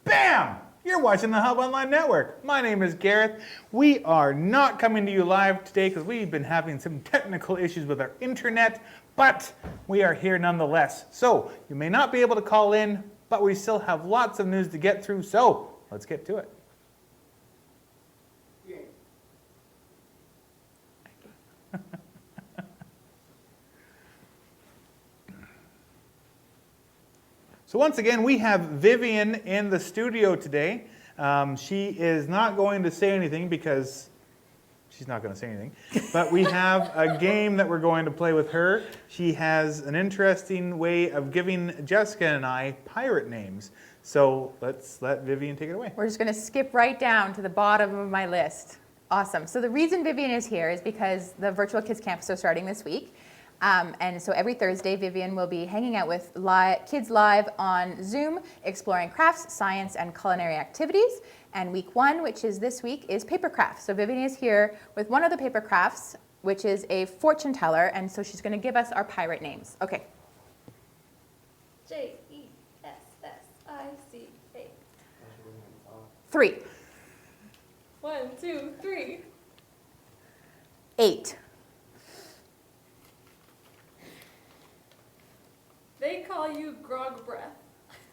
Bam! You're watching the Hub Online Network. My name is Gareth. We are not coming to you live today because we've been having some technical issues with our internet, but we are here nonetheless. So you may not be able to call in, but we still have lots of news to get through, so let's get to it. So once again, we have Vivian in the studio today. She is not going to say anything because she's not going to say anything. But we have a game that we're going to play with her. She has an interesting way of giving Jessica and I pirate names. So let's let Vivian take it away. We're just going to skip right down to the bottom of my list. Awesome. So the reason Vivian is here is because the Virtual Kids Campus are starting this week. And so every Thursday, Vivian will be hanging out with kids live on Zoom, exploring crafts, science, and culinary activities. And week one, which is this week, is paper crafts. So Vivian is here with one of the paper crafts, which is a fortune teller. And so she's going to give us our pirate names. Okay. Jessika. 3. 1, 2, 3. 8. They call you Grog Breath.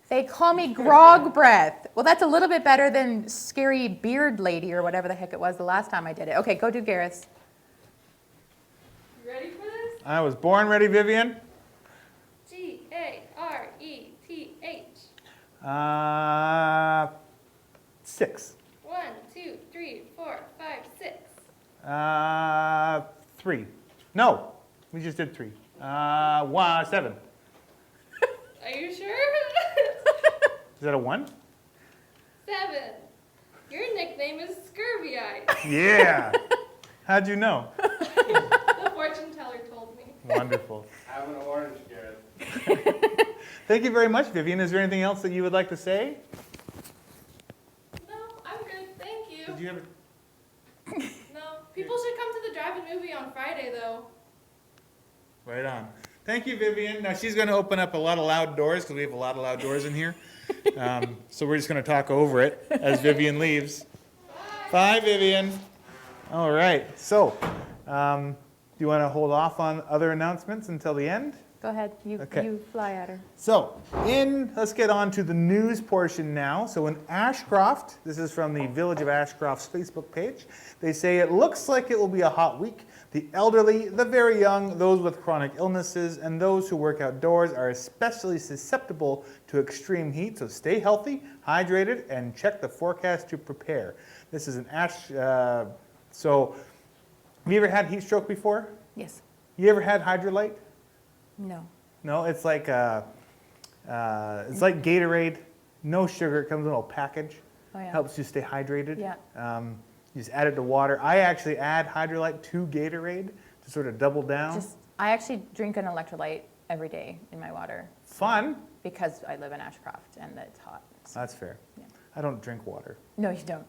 They call me Grog Breath. Well, that's a little bit better than Scary Beard Lady or whatever the heck it was the last time I did it. Okay, go do Gareth's. You ready for this? I was born ready, Vivian. Gareth. 6. 1, 2, 3, 4, 5, 6. 3. No, we just did 3. 7. Are you sure? Is that a 1? 7. Your nickname is Scurvy Eye. Yeah. How'd you know? The fortune teller told me. Wonderful. Have an orange, Gareth. Thank you very much, Vivian. Is there anything else that you would like to say? No, I'm good. Thank you. Did you have No, people should come to the drive-in movie on Friday, though. Right on. Thank you, Vivian. Now she's going to open up a lot of loud doors because we have a lot of loud doors in here. So we're just going to talk over it as Vivian leaves. Bye, Vivian. All right. So do you want to hold off on other announcements until the end? Go ahead. Okay. You fly at her. So let's get on to the news portion now. So in Ashcroft, this is from the Village of Ashcroft's Facebook page, they say it looks like it will be a hot week. The elderly, the very young, those with chronic illnesses, and those who work outdoors are especially susceptible to extreme heat. So stay healthy, hydrated, and check the forecast to prepare. This is an so have you ever had heat stroke before? Yes. You ever had Hydrolyte? No. No, it's like Gatorade, no sugar. It comes in a little package. Oh, yeah. Helps you stay hydrated. Yeah. You just add it to water. I actually add Hydrolyte to Gatorade to sort of double down. I actually drink an electrolyte every day in my water. Fun. Because I live in Ashcroft and it's hot. So, That's fair. yeah. I don't drink water. No, you don't.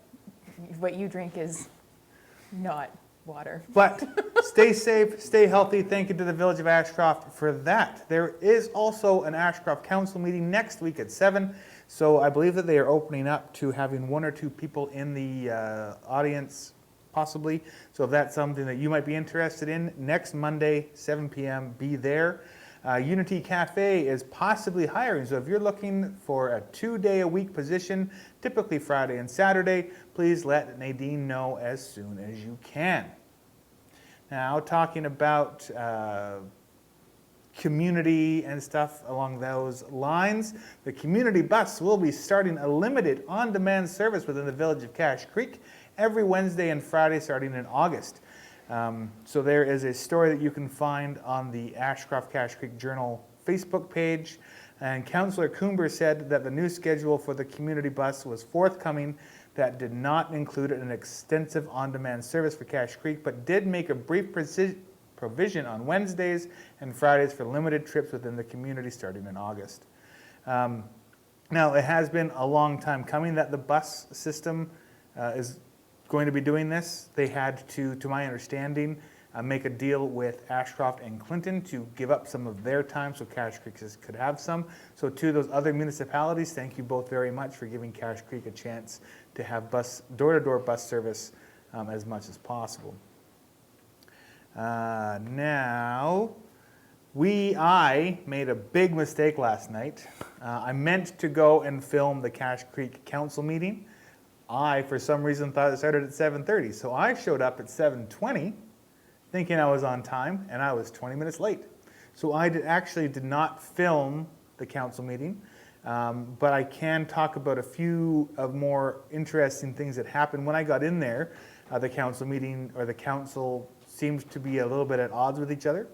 What you drink is not water. But stay safe, stay healthy. Thank you to the Village of Ashcroft for that. There is also an Ashcroft Council meeting next week at 7. So I believe that they are opening up to having 1 or 2 people in the audience, possibly. So if that's something that you might be interested in, next Monday, 7 p.m., be there. Unity Cafe is possibly hiring. So if you're looking for a 2-day-a-week position, typically Friday and Saturday, please let Nadine know as soon as you can. Now, talking about community and stuff along those lines, the community bus will be starting a limited on-demand service within the Village of Cache Creek every Wednesday and Friday starting in August. So there is a story that you can find on the Ashcroft Cache Creek Journal Facebook page. And Councillor Coomber said that the new schedule for the community bus was forthcoming, that did not include an extensive on-demand service for Cache Creek, but did make a brief provision on Wednesdays and Fridays for limited trips within the community starting in August. Now, it has been a long time coming that the bus system is going to be doing this. They had to my understanding, make a deal with Ashcroft and Clinton to give up some of their time so Cache Creek could have some. So to those other municipalities, thank you both very much for giving Cache Creek a chance to have door-to-door bus service as much as possible. Now, I made a big mistake last night. I meant to go and film the Cache Creek Council meeting. I, for some reason, thought it started at 7:30, so I showed up at 7:20, thinking I was on time, and I was 20 minutes late. So I actually did not film the council meeting, but I can talk about a few of more interesting things that happened when I got in there. The council meeting, or the council, seems to be a little bit at odds with each other,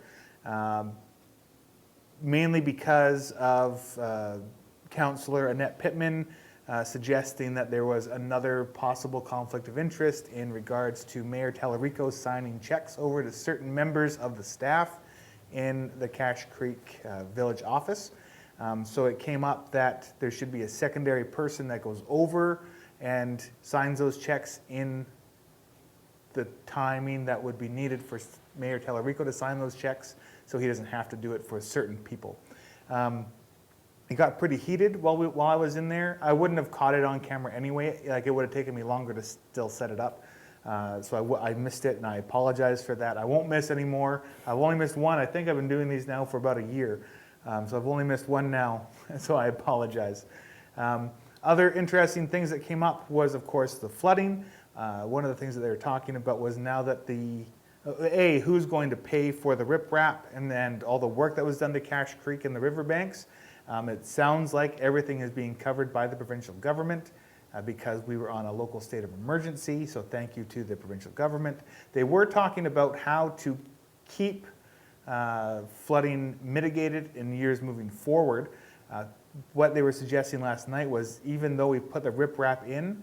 mainly because of Councillor Annette Pittman suggesting that there was another possible conflict of interest in regards to Mayor Tallarico signing checks over to certain members of the staff in the Cache Creek Village office. So it came up that there should be a secondary person that goes over and signs those checks in the timing that would be needed for Mayor Tallarico to sign those checks, so he doesn't have to do it for certain people. It got pretty heated while I was in there. I wouldn't have caught it on camera anyway. Like, it would have taken me longer to still set it up. So I missed it, and I apologize for that. I won't miss any more. I've only missed one. I think I've been doing these now for about a year. So I've only missed one now, so I apologize. Other interesting things that came up was, of course, the flooding. One of the things that they were talking about was now that who's going to pay for the riprap and then all the work that was done to Cache Creek and the riverbanks. It sounds like everything is being covered by the provincial government because we were on a local state of emergency, so thank you to the provincial government. They were talking about how to keep flooding mitigated in years moving forward. What they were suggesting last night was, even though we put the riprap in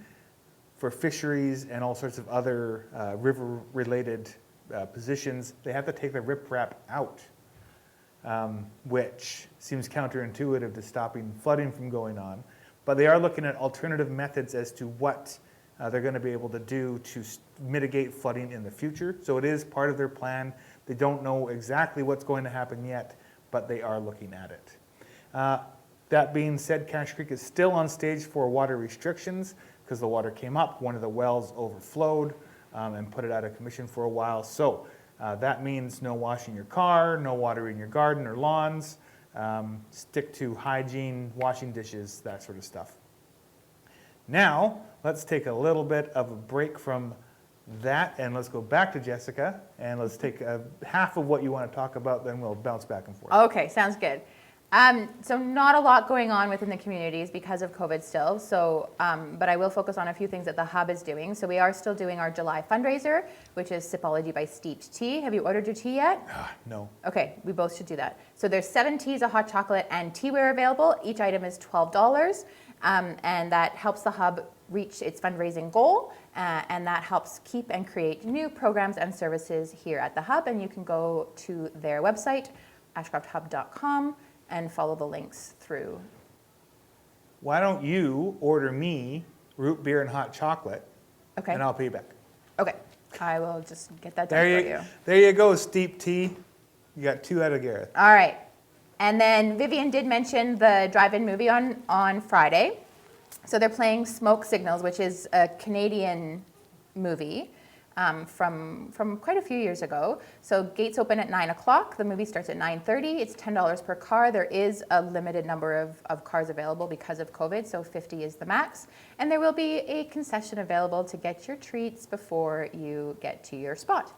for fisheries and all sorts of other river-related positions, they have to take the riprap out, which seems counterintuitive to stopping flooding from going on. But they are looking at alternative methods as to what they're going to be able to do to mitigate flooding in the future. So it is part of their plan. They don't know exactly what's going to happen yet, but they are looking at it. That being said, Cache Creek is still on stage for water restrictions because the water came up. One of the wells overflowed and put it out of commission for a while. So that means no washing your car, no watering your garden or lawns. Stick to hygiene, washing dishes, that sort of stuff. Now, let's take a little bit of a break from that, and let's go back to Jessica, and let's take half of what you want to talk about, then we'll bounce back and forth. Okay, sounds good. So not a lot going on within the communities because of COVID still, so, but I will focus on a few things that the Hub is doing. So we are still doing our July fundraiser, which is Sipology by Steeped Tea. Have you ordered your tea yet? No. Okay, we both should do that. So there's 7 teas, a hot chocolate, and teaware available. Each item is $12, and that helps the Hub reach its fundraising goal, and that helps keep and create new programs and services here at the Hub. And you can go to their website, ashcrofthub.com, and follow the links through. Why don't you order me root beer and hot chocolate, Okay. and I'll pay you back. Okay, I will just get that done for you. There you go, Steep Tea. You got 2 out of Gareth. All right, and then Vivian did mention the drive-in movie on Friday. So they're playing Smoke Signals, which is a Canadian movie from quite a few years ago. So gates open at 9 o'clock. The movie starts at 9:30. It's $10 per car. There is a limited number of cars available because of COVID, so 50 is the max. And there will be a concession available to get your treats before you get to your spot.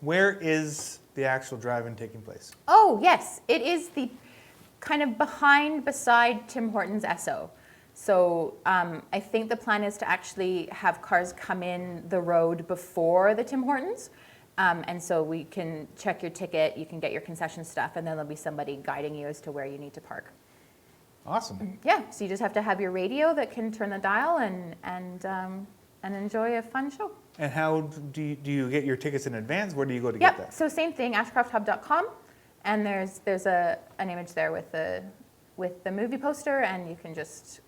Where is the actual drive-in taking place? Oh, yes, it is the kind of beside Tim Hortons Esso. So I think the plan is to actually have cars come in the road before the Tim Hortons. And so we can check your ticket, you can get your concession stuff, and then there'll be somebody guiding you as to where you need to park. Awesome. Yeah, so you just have to have your radio that can turn the dial and enjoy a fun show. And how do you get your tickets in advance? Where do you go to get Yep, that? so same thing, ashcrofthub.com. And there's an image there with the movie poster, and you can just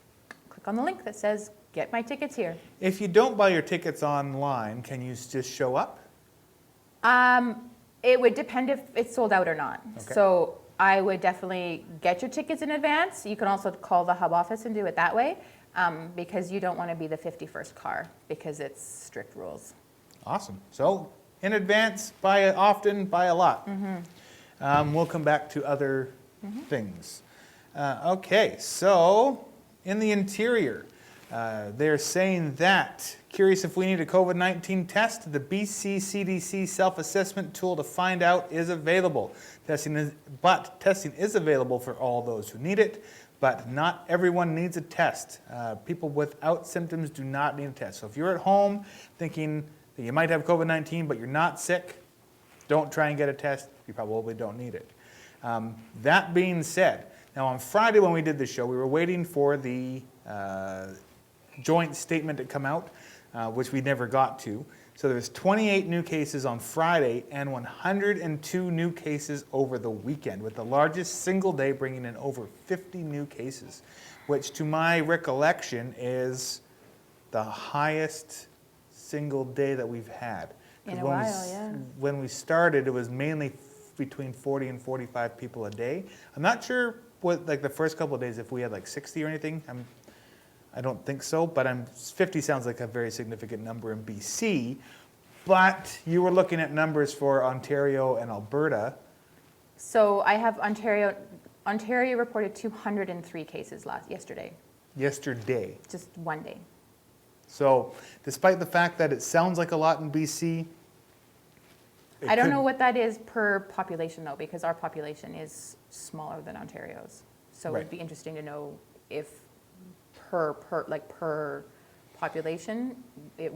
click on the link that says, get my tickets here. If you don't buy your tickets online, can you just show up? It would depend if it's sold out or not. Okay. So I would definitely get your tickets in advance. You can also call the hub office and do it that way, because you don't want to be the 51st car because it's strict rules. Awesome. So in advance, buy it often, buy a lot. We'll come back to other things. Okay, so in the interior, they're saying that, curious if we need a COVID-19 test, the BC CDC self-assessment tool to find out is available. Testing is available for all those who need it, but not everyone needs a test. People without symptoms do not need a test. So if you're at home thinking that you might have COVID-19 but you're not sick, don't try and get a test. You probably don't need it. That being said, now on Friday when we did the show, we were waiting for the joint statement to come out, which we never got to. So there was 28 new cases on Friday and 102 new cases over the weekend, with the largest single day bringing in over 50 new cases, which to my recollection is the highest single day that we've had. 'Cause In a while, yeah. When we started, it was mainly between 40 and 45 people a day. I'm not sure what, like the first couple of days, if we had like 60 or anything. I don't think so, but 50 sounds like a very significant number in BC. But you were looking at numbers for Ontario and Alberta. So I have Ontario. Ontario reported 203 cases yesterday, Yesterday. just one day. So despite the fact that it sounds like a lot in BC, I don't know what that is per population though, because our population is smaller than Ontario's. So Right. it'd be interesting to know if per population,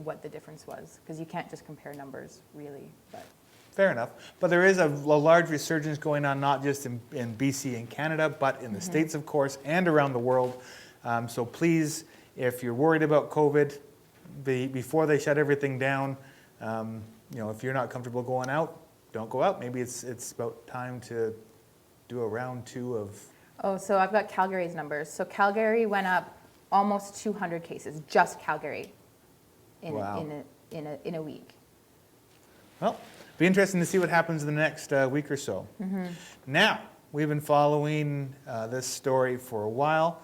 what the difference was, because you can't just compare numbers really. But Fair enough. But there is a large resurgence going on, not just in BC and Canada, but in the States, of course, and around the world. So please, if you're worried about COVID, before they shut everything down, if you're not comfortable going out, don't go out. Maybe it's about time to do a round 2 of... oh, so I've got Calgary's numbers. So Calgary went up almost 200 cases, just Calgary, Wow. in a week. Well, be interesting to see what happens in the next week or so. Now, we've been following this story for a while.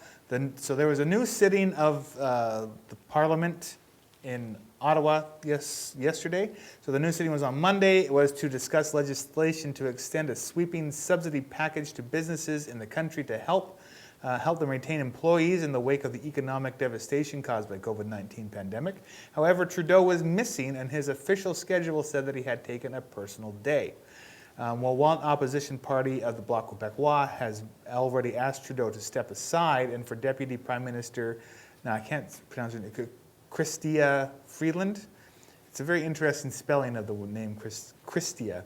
So there was a new sitting of the Parliament in Ottawa yesterday. So the new sitting was on Monday. It was to discuss legislation to extend a sweeping subsidy package to businesses in the country to help them retain employees in the wake of the economic devastation caused by COVID-19 pandemic. However, Trudeau was missing, and his official schedule said that he had taken a personal day. While one opposition party of the Bloc Québécois has already asked Trudeau to step aside, and for Deputy Prime Minister, now I can't pronounce her name, Chrystia Freeland. It's a very interesting spelling of the name Chrystia.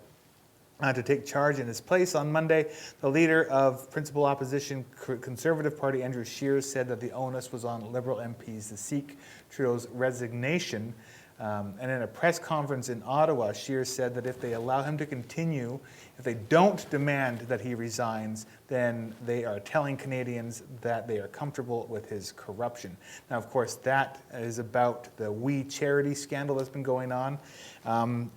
To take charge in his place on Monday, the leader of principal opposition Conservative Party, Andrew Scheer, said that the onus was on Liberal MPs to seek Trudeau's resignation. And in a press conference in Ottawa, Scheer said that if they allow him to continue, if they don't demand that he resigns, then they are telling Canadians that they are comfortable with his corruption. Now, of course, that is about the We Charity scandal that's been going on.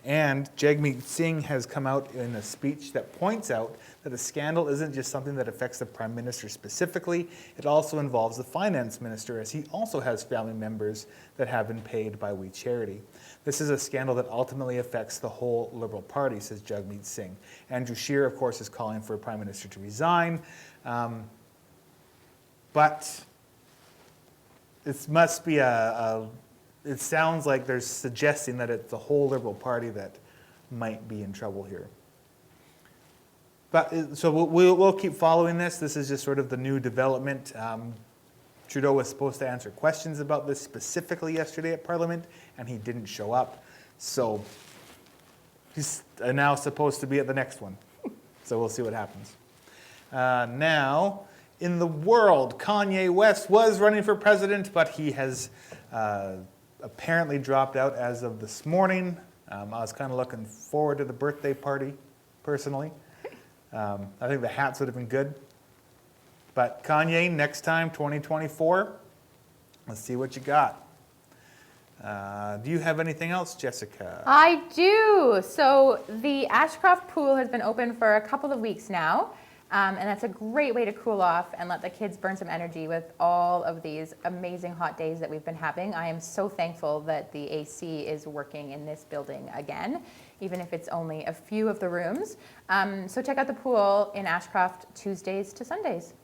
And Jagmeet Singh has come out in a speech that points out that the scandal isn't just something that affects the Prime Minister specifically, it also involves the Finance Minister, as he also has family members that have been paid by We Charity. This is a scandal that ultimately affects the whole Liberal Party, says Jagmeet Singh. Andrew Scheer, of course, is calling for a Prime Minister to resign. But it must be it sounds like they're suggesting that it's the whole Liberal Party that might be in trouble here. But so we'll keep following this. This is just sort of the new development. Trudeau was supposed to answer questions about this specifically yesterday at Parliament, and he didn't show up. So he's now supposed to be at the next one. So we'll see what happens. Now, in the world, Kanye West was running for president, but he has apparently dropped out as of this morning. I was kind of looking forward to the birthday party, personally. I think the hats would have been good. But Kanye, next time, 2024, let's see what you got. Do you have anything else, Jessica? I do. So the Ashcroft pool has been open for a couple of weeks now. And that's a great way to cool off and let the kids burn some energy with all of these amazing hot days that we've been having. I am so thankful that the AC is working in this building again, even if it's only a few of the rooms. So check out the pool in Ashcroft Tuesdays to Sundays.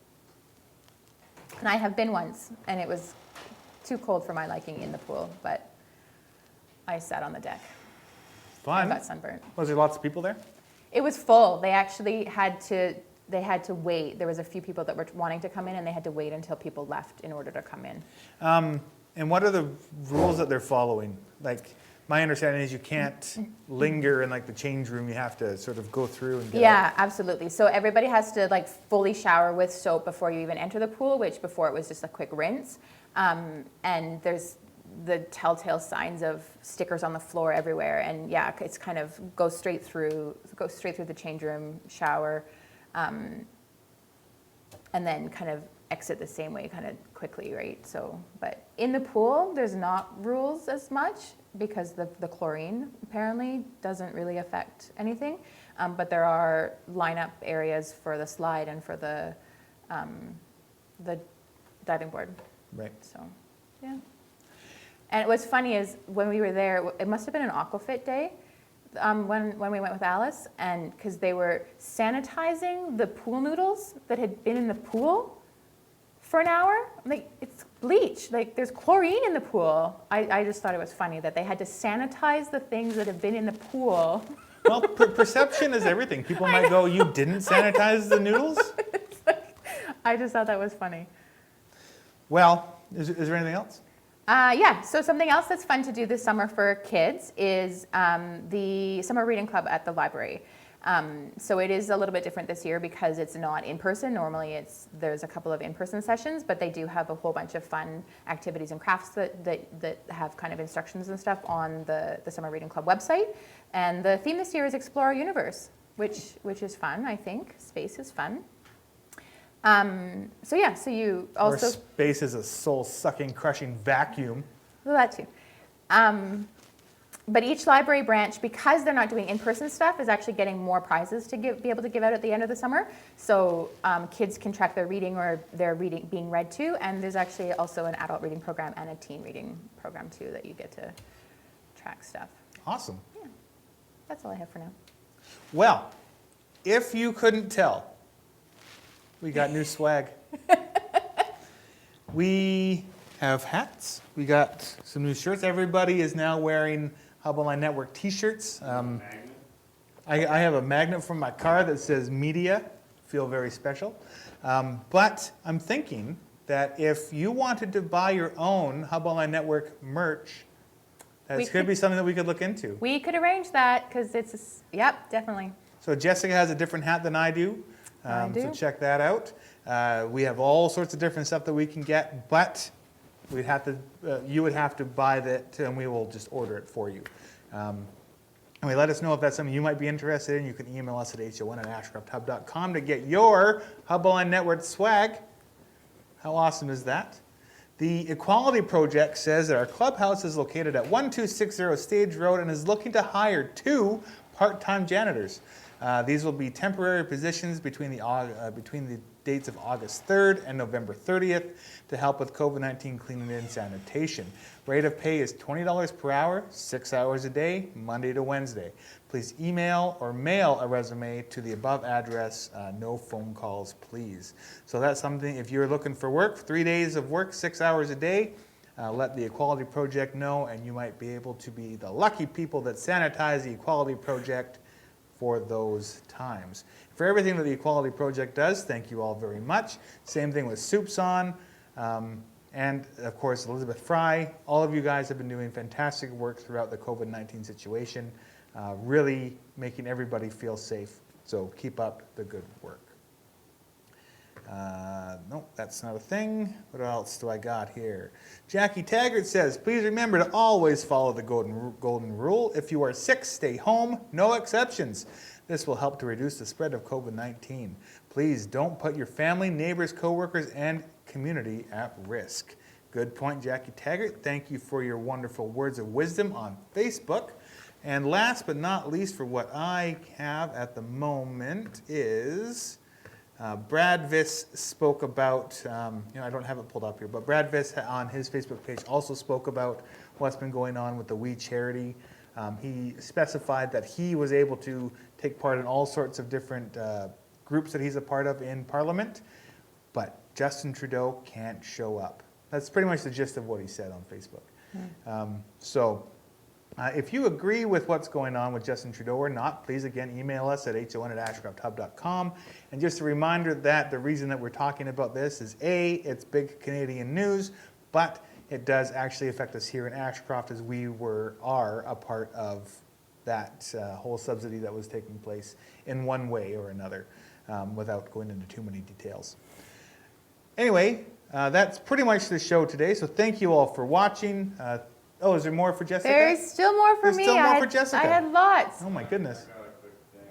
And I have been once, and it was too cold for my liking in the pool, but I sat on the deck. I Fun. got sunburnt. Was there lots of people there? It was full. They actually had to wait. There was a few people that were wanting to come in, and they had to wait until people left in order to come in. And what are the rules that they're following? Like, my understanding is you can't linger in like the change room. You have to sort of go through and get Yeah, absolutely. So everybody has to like fully shower with soap before you even enter the pool, which before it was just a quick rinse. And there's the telltale signs of stickers on the floor everywhere. And yeah, it's kind of go straight through the change room, shower, and then kind of exit the same way kind of quickly, right? So, but in the pool, there's not rules as much because the chlorine apparently doesn't really affect anything. But there are lineup areas for the slide and for the diving board. Right. So, yeah. And what's funny is when we were there, it must have been an Aquafit day when we went with Alice, and because they were sanitizing the pool noodles that had been in the pool for an hour. Like, it's bleach. Like, there's chlorine in the pool. I just thought it was funny that they had to sanitize the things that have been in the pool. Well, perception is everything. People might go, you didn't sanitize the noodles? I just thought that was funny. Well, is there anything else? Yeah, so something else that's fun to do this summer for kids is the summer reading club at the library. So it is a little bit different this year because it's not in person. Normally there's a couple of in-person sessions, but they do have a whole bunch of fun activities and crafts that have kind of instructions and stuff on the summer reading club website. And the theme this year is Explore Our Universe, which is fun, I think. Space is fun. So yeah, so you also... Or space is a soul-sucking, crushing vacuum. Well, that too. But each library branch, because they're not doing in-person stuff, is actually getting more prizes to be able to give out at the end of the summer. So kids can track their reading or their reading being read to, and there's actually also an adult reading program and a teen reading program too that you get to track stuff. Awesome. Yeah, that's all I have for now. Well, if you couldn't tell, we got new swag. We have hats. We got some new shirts. Everybody is now wearing Hub Online Network t-shirts. I have a magnet from my car that says media. Feel very special. But I'm thinking that if you wanted to buy your own Hub Online Network merch, that could be something that we could look into. We could arrange that because yep, definitely. So Jessica has a different hat than I do. I do. So check that out. We have all sorts of different stuff that we can get, but we'd have to, you would have to buy that, and we will just order it for you. Anyway, let us know if that's something you might be interested in. You can email us at ho1@ashcrofthub.com to get your Hub Online Network swag. How awesome is that? The Equality Project says that our clubhouse is located at 1260 Stage Road and is looking to hire 2 part-time janitors. These will be temporary positions between the dates of August 3rd and November 30th to help with COVID-19 cleaning and sanitation. Rate of pay is $20 per hour, 6 hours a day, Monday to Wednesday. Please email or mail a resume to the above address. No phone calls, please. So that's something, if you're looking for work, 3 days of work, 6 hours a day, let the Equality Project know, and you might be able to be the lucky people that sanitize the Equality Project for those times. For everything that the Equality Project does, thank you all very much. Same thing with Soups On, and of course Elizabeth Fry. All of you guys have been doing fantastic work throughout the COVID-19 situation, really making everybody feel safe. So keep up the good work. Nope, that's not a thing. What else do I got here? Jackie Taggart says, please remember to always follow the golden rule. If you are sick, stay home, no exceptions. This will help to reduce the spread of COVID-19. Please don't put your family, neighbors, coworkers, and community at risk. Good point, Jackie Taggart. Thank you for your wonderful words of wisdom on Facebook. And last but not least, for what I have at the moment is Brad Viss spoke about, I don't have it pulled up here, but Brad Viss on his Facebook page also spoke about what's been going on with the We Charity. He specified that he was able to take part in all sorts of different groups that he's a part of in Parliament, but Justin Trudeau can't show up. That's pretty much the gist of what he said on Facebook. If you agree with what's going on with Justin Trudeau or not, please again email us at hon@ashcrofthub.com. And just a reminder that the reason that we're talking about this is it's big Canadian news, but it does actually affect us here in Ashcroft as we are a part of that whole subsidy that was taking place in one way or another, without going into too many details. Anyway, that's pretty much the show today, so thank you all for watching. Is there more for Jessica? There's still more for There's me. still more for Jessica. I had lots. Oh my goodness.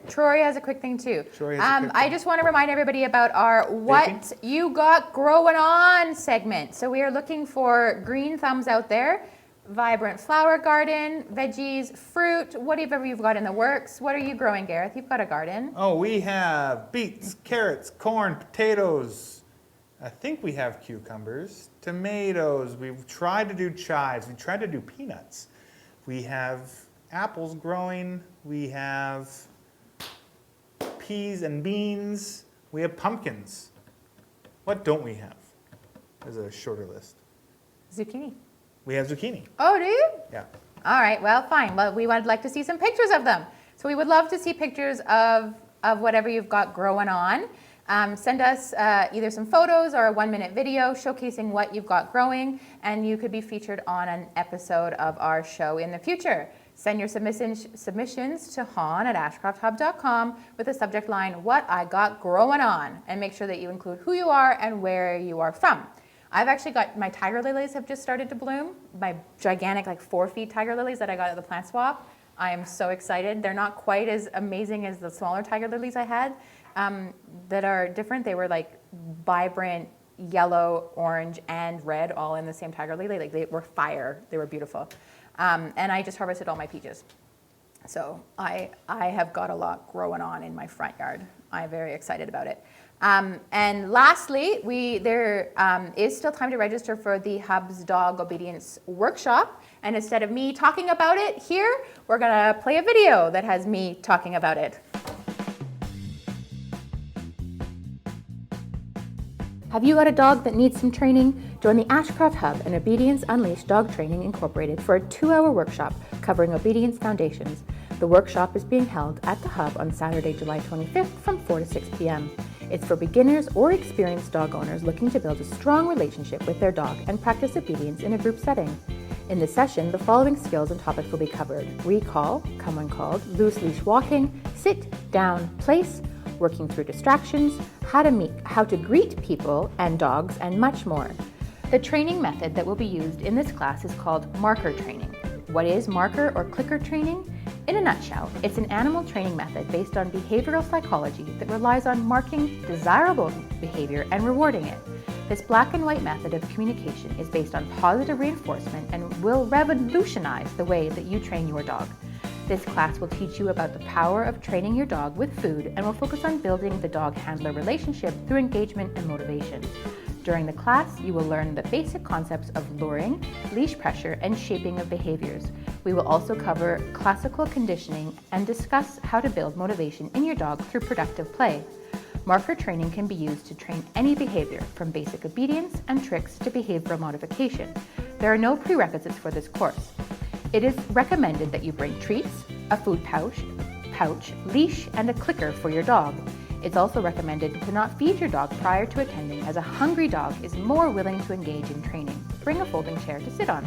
Troy has a quick thing too. Troy has a quick I thing. just want to remind everybody about our What You Got Growing On segment. So we are looking for green thumbs out there, vibrant flower garden, veggies, fruit, whatever you've got in the works. What are you growing, Gareth? You've got a garden. Oh, we have beets, carrots, corn, potatoes. I think we have cucumbers, tomatoes. We've tried to do chives. We tried to do peanuts. We have apples growing. We have peas and beans. We have pumpkins. What don't we have? There's a shorter list. Zucchini. We have zucchini. Oh, do you? Yeah. All right, well, fine. Well, we would like to see some pictures of them. So we would love to see pictures of whatever you've got growing on. Send us either some photos or a 1-minute video showcasing what you've got growing, and you could be featured on an episode of our show in the future. Send your submissions to hon@ashcrofthub.com with the subject line, What I Got Growing On, and make sure that you include who you are and where you are from. I've actually got, my tiger lilies have just started to bloom, my gigantic 4 feet tiger lilies that I got at the plant swap. I am so excited. They're not quite as amazing as the smaller tiger lilies I had. That are different. They were vibrant yellow, orange, and red all in the same tiger lily. They were fire. They were beautiful. And I just harvested all my peaches. So I have got a lot growing on in my front yard. I'm very excited about it. And lastly, there is still time to register for the Hub's Dog Obedience Workshop. And instead of me talking about it here, we're gonna play a video that has me talking about it. Have you got a dog that needs some training? Join the Ashcroft Hub and Obedience Unleashed Dog Training Incorporated for a 2-hour workshop covering obedience foundations. The workshop is being held at the Hub on Saturday, July 25th from 4 to 6 p.m. It's for beginners or experienced dog owners looking to build a strong relationship with their dog and practice obedience in a group setting. In this session, the following skills and topics will be covered: recall, come when called, loose leash walking, sit, down, place, working through distractions, how to greet people and dogs, and much more. The training method that will be used in this class is called marker training. What is marker or clicker training? In a nutshell, it's an animal training method based on behavioral psychology that relies on marking desirable behavior and rewarding it. This black and white method of communication is based on positive reinforcement and will revolutionize the way that you train your dog. This class will teach you about the power of training your dog with food and will focus on building the dog-handler relationship through engagement and motivation. During the class, you will learn the basic concepts of luring, leash pressure, and shaping of behaviors. We will also cover classical conditioning and discuss how to build motivation in your dog through productive play. Marker training can be used to train any behavior, from basic obedience and tricks to behavioral modification. There are no prerequisites for this course. It is recommended that you bring treats, a food pouch, leash, and a clicker for your dog. It's also recommended to not feed your dog prior to attending, as a hungry dog is more willing to engage in training. Bring a folding chair to sit on.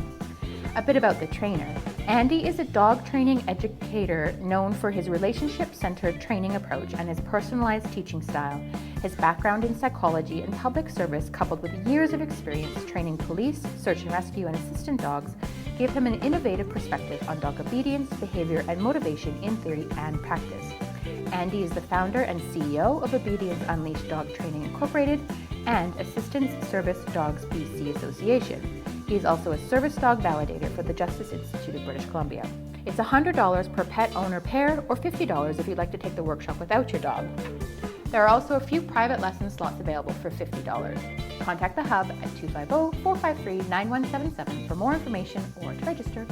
A bit about the trainer. Andy is a dog training educator known for his relationship-centered training approach and his personalized teaching style. His background in psychology and public service, coupled with years of experience training police, search and rescue, and assistant dogs, give him an innovative perspective on dog obedience, behavior, and motivation in theory and practice. Andy is the founder and CEO of Obedience Unleashed Dog Training Incorporated and Assistance Service Dogs BC Association. He is also a service dog validator for the Justice Institute of British Columbia. It's $100 per pet owner pair or $50 if you'd like to take the workshop without your dog. There are also a few private lesson slots available for $50. Contact the Hub at 250-453-9177 for more information or to register.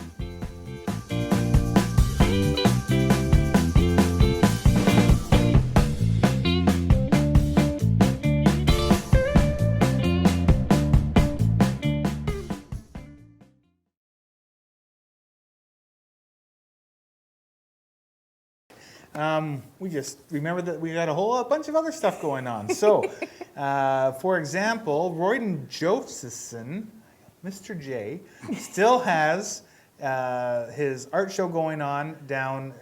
We just remember that we got a whole bunch of other stuff going on. So, for example, Royden Josephson, Mr. J, still has his art show going on down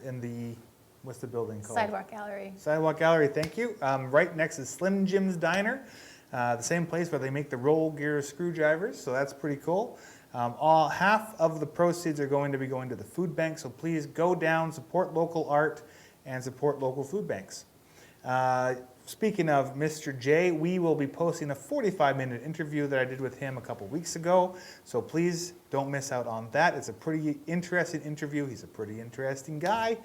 in the, what's the building called? Sidewalk Gallery. Sidewalk Gallery, thank you. Right next to Slim Jim's Diner, the same place where they make the roll gear screwdrivers, so that's pretty cool. Half of the proceeds are going to be going to the food bank, so please go down, support local art, and support local food banks. Speaking of Mr. J, we will be posting a 45-minute interview that I did with him a couple weeks ago, so please don't miss out on that. It's a pretty interesting interview. He's a pretty interesting guy.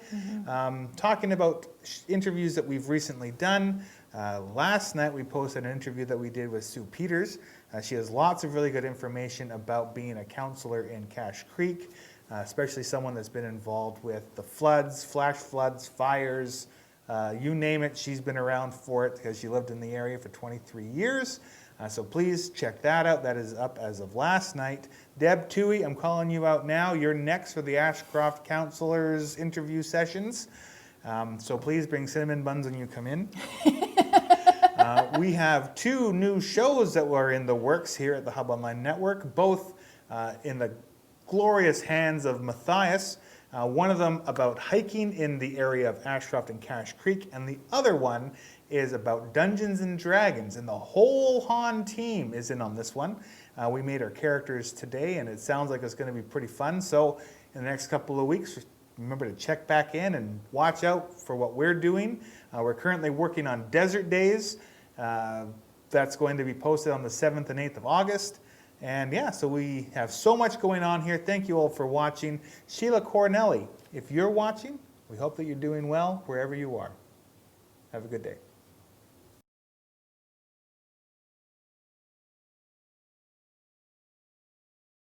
Talking about interviews that we've recently done, last night we posted an interview that we did with Sue Peters. She has lots of really good information about being a counselor in Cache Creek, especially someone that's been involved with the floods, flash floods, fires, you name it. She's been around for it because she lived in the area for 23 years. So please check that out. That is up as of last night. Deb Toohey, I'm calling you out now. You're next for the Ashcroft Counselors interview sessions. So please bring cinnamon buns when you come in. We have 2 new shows that were in the works here at the Hub Online Network, both in the glorious hands of Matthias. One of them about hiking in the area of Ashcroft and Cache Creek, and the other one is about Dungeons and Dragons, and the whole Han team is in on this one. We made our characters today, and it sounds like it's going to be pretty fun. So in the next couple of weeks, remember to check back in and watch out for what we're doing. We're currently working on Desert Days. That's going to be posted on the 7th and 8th of August. And yeah, so we have so much going on here. Thank you all for watching. Sheila Cornelli, if you're watching, we hope that you're doing well wherever you are. Have a good day.